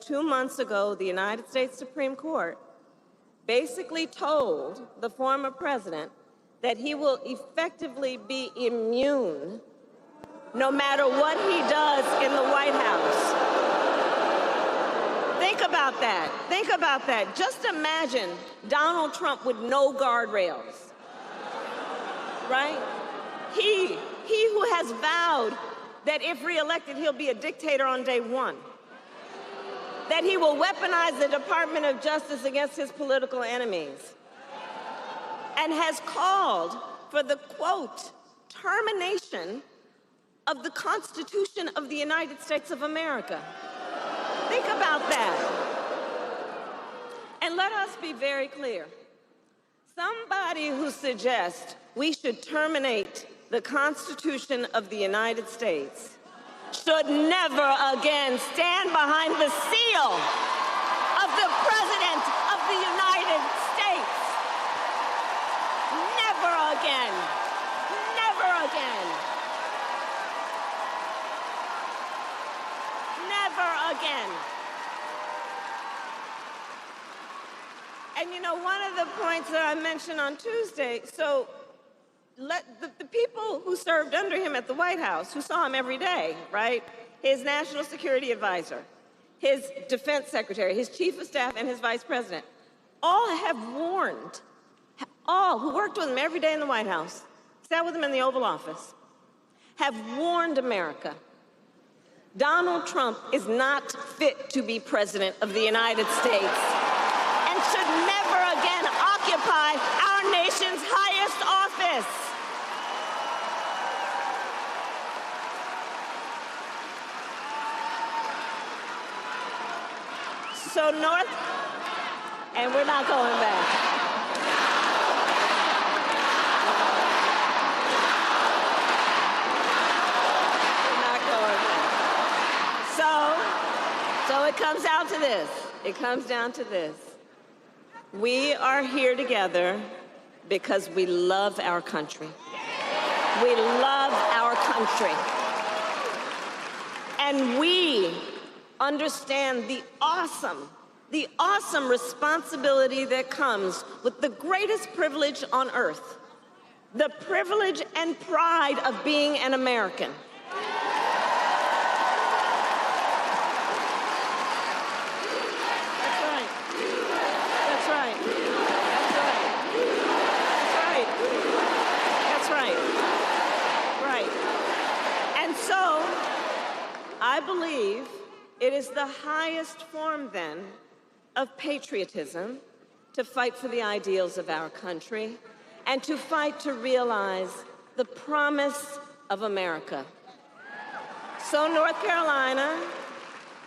2 months ago, the United States Supreme Court basically told the former president that he will effectively be immune no matter what he does in the White House. Think about that. Think about that. Just imagine Donald Trump with no guardrails, right? He who has vowed that if reelected, he'll be a dictator on day one, that he will weaponize the Department of Justice against his political enemies, and has called for the, quote, termination of the Constitution of the United States of America. Think about that. And let us be very clear. Somebody who suggests we should terminate the Constitution of the United States should never again stand behind the seal of the President of the United States. Never again. Never again. Never again. And you know, one of the points that I mentioned on Tuesday, so the people who served under him at the White House, who saw him every day, right? His national security advisor, his defense secretary, his chief of staff, and his vice president, all have warned, all who worked with him every day in the White House, sat with him in the Oval Office, have warned America. Donald Trump is not fit to be president of the United States and should never again occupy our nation's highest office. So and we're not going back. We're not going back. So it comes down to this. It comes down to this. We are here together because we love our country. We love our country. And we understand the awesome responsibility that comes with the greatest privilege on earth, the privilege and pride of being an American. That's right. That's right. That's right. That's right. Right. And so, I believe it is the highest form, then, of patriotism to fight for the ideals of our country and to fight to realize the promise of America. So, North Carolina,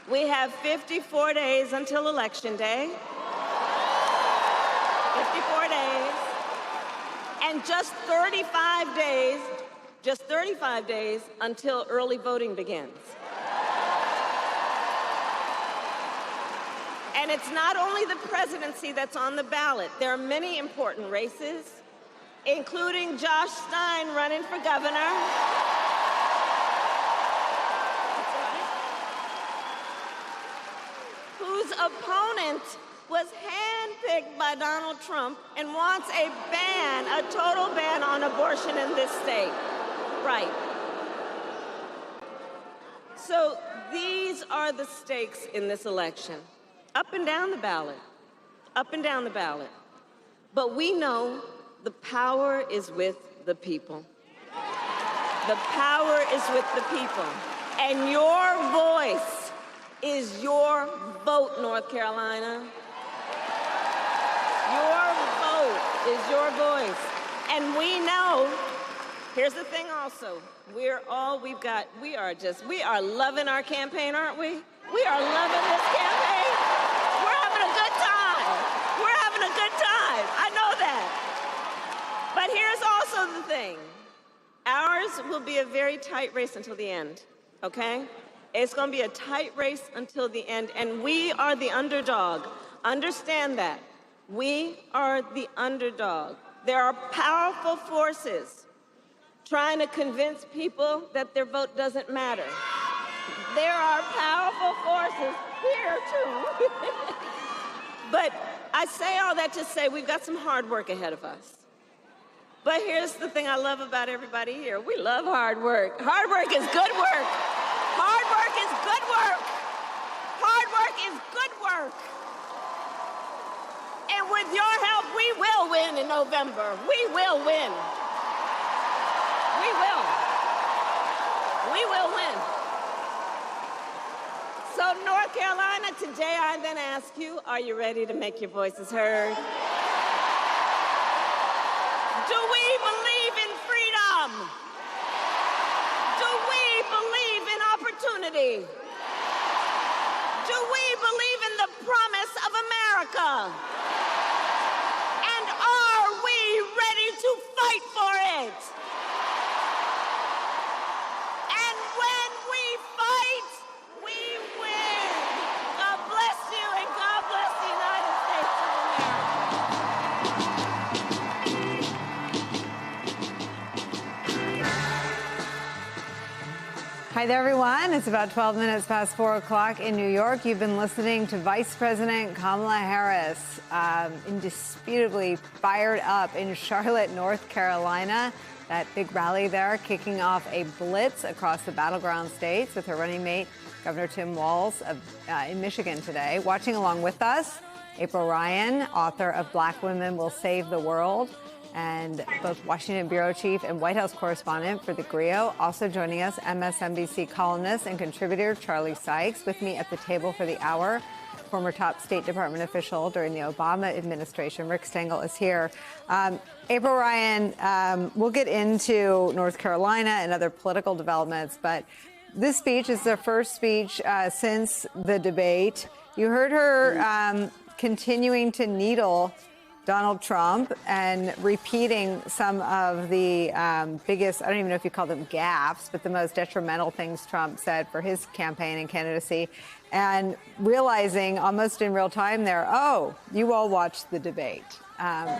we have 54 days until Election Day. 54 days. And just 35 days until early voting begins. And it's not only the presidency that's on the ballot. There are many important races, including Josh Stein running for governor. Whose opponent was handpicked by Donald Trump and wants a total ban on abortion in this state. Right. So these are the stakes in this election. Up and down the ballot, up and down the ballot. But we know the power is with the people. The power is with the people. And your voice is your vote, North Carolina. Your vote is your voice. And we know, here's the thing also, we are loving our campaign, aren't we? We are loving this campaign. A good time. I know that. But here's also the thing. Ours will be a very tight race until the end, okay? It's going to be a tight race until the end, and we are the underdog. Understand that. We are the underdog. There are powerful forces trying to convince people that their vote doesn't matter. there are powerful forces here, too. But I say all that to say we've got some hard work ahead of us. But here's the thing I love about everybody here. We love hard work. Hard work is good work. Hard work is good work. Hard work is good work. And with your help, we will win in November. We will win. We will. We will win. So North Carolina, today I then ask you, are you ready to make your voices heard? Do we believe in freedom? Do we believe in opportunity? Do we believe in the promise of America? And are we ready to fight for it? And when we fight, we win. God bless you, and God bless the United States of America. Hi there, everyone. It's about 12 minutes past 4 o'clock in New York. You've been listening to Vice President Kamala Harris, indisputably fired up in Charlotte, North Carolina. That big rally there, kicking off a blitz across the battleground states with her running mate, Governor Tim Walz in Michigan today. Watching along with us, April Ryan, author of Black Women Will Save the World, and both Washington bureau chief and White House correspondent for the GRIO. Also joining us, MSNBC columnist and contributor Charlie Sykes. With me at the table for the hour, former top State Department official during the Obama administration, Rick Stengel, is here. April Ryan, we'll get into North Carolina and other political developments, but this speech is the first speech since the debate. You heard her continuing to needle Donald Trump and repeating some of the biggest, I don't even know if you call them gaffes, but the most detrimental things Trump said for his campaign and candidacy, and realizing almost in real time there, oh, you all watched the debate. A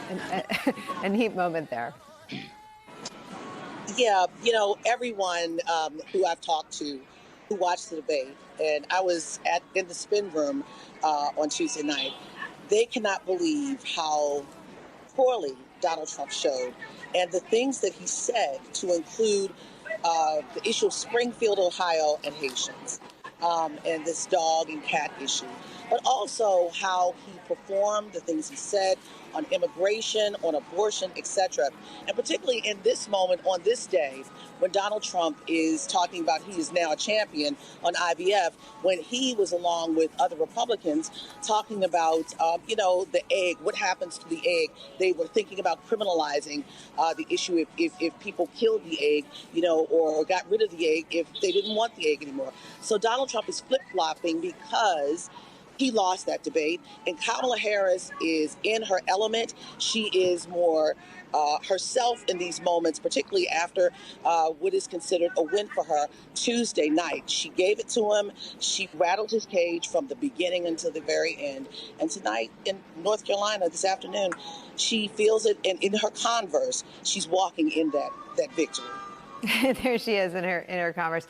neat moment there. Yeah, you know, everyone who I've talked to who watched the debate, and I was in the spin room on Tuesday night, they cannot believe how poorly Donald Trump showed, and the things that he said, to include the issue of Springfield, Ohio, and Haitians, and this dog and cat issue, but also how he performed, the things he said on immigration, on abortion, etc. And particularly in this moment, on this day, when Donald Trump is talking about he is now a champion on IVF, when he was along with other Republicans talking about, the egg, what happens to the egg. They were thinking about criminalizing the issue if people killed the egg, or got rid of the egg if they didn't want the egg anymore. So Donald Trump is flip-flopping because he lost that debate, and Kamala Harris is in her element. She is more herself in these moments, particularly after what is considered a win for her Tuesday night. She gave it to him. She rattled his cage from the beginning until the very end. And tonight in North Carolina, this afternoon, she feels it, and in her Converse, she's walking in that victory. There she is in her Converse.